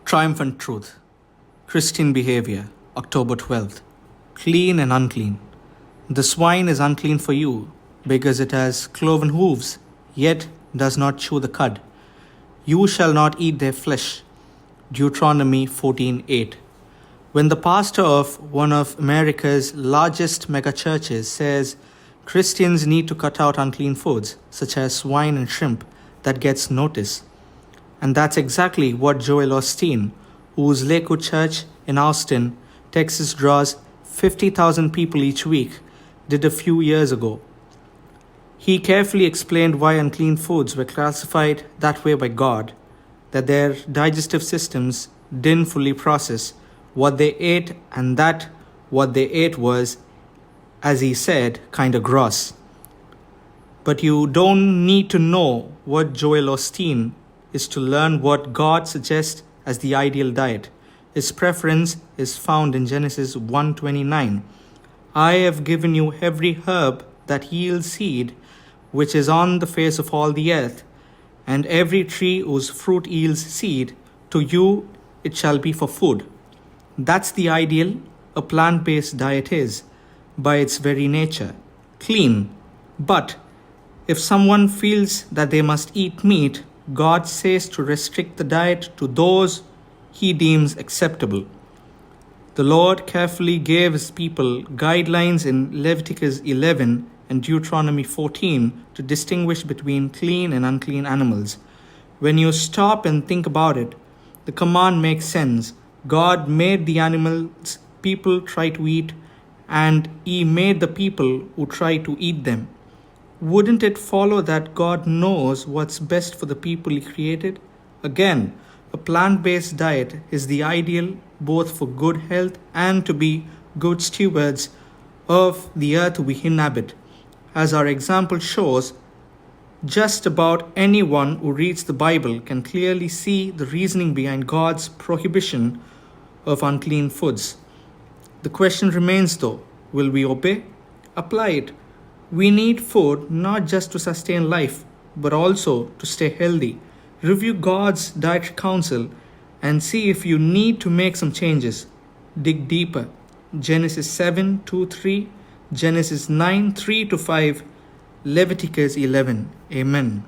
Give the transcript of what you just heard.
Triumphant truth. Christian behavior. October 12th. Clean and unclean. The swine is unclean for you because it has cloven hooves, yet does not chew the cud. You shall not eat their flesh. Deuteronomy 14:8. When the pastor of one of America's largest megachurches says Christians need to cut out unclean foods, such as swine and shrimp, that gets notice. And that's exactly what Joel Osteen, whose Lakewood Church in Austin, Texas draws 50,000 people each week, did a few years ago. He carefully explained why unclean foods were classified that way by God, that their digestive systems didn't fully process what they ate, and that what they ate was, as he said, kinda gross. But you don't need to know what Joel Osteen is to learn what God suggests as the ideal diet. His preference is found in Genesis 1:29. I have given you every herb that yields seed, which is on the face of all the earth, and every tree whose fruit yields seed, to you it shall be for food. That's the ideal a plant-based diet is, by its very nature, clean. But if someone feels that they must eat meat, God says to restrict the diet to those he deems acceptable. The Lord carefully gave his people guidelines in Leviticus 11 and Deuteronomy 14 to distinguish between clean and unclean animals. When you stop and think about it, the command makes sense. God made the animals people try to eat, and he made the people who try to eat them. Wouldn't it follow that God knows what's best for the people he created? Again, a plant-based diet is the ideal both for good health and to be good stewards of the earth we inhabit. As our example shows, just about anyone who reads the Bible can clearly see the reasoning behind God's prohibition of unclean foods. The question remains though, will we obey? Apply it. We need food not just to sustain life, but also to stay healthy. Review God's dietary counsel and see if you need to make some changes. Dig deeper. Genesis 7:2-3, Genesis 9:3-5, Leviticus 11. Amen.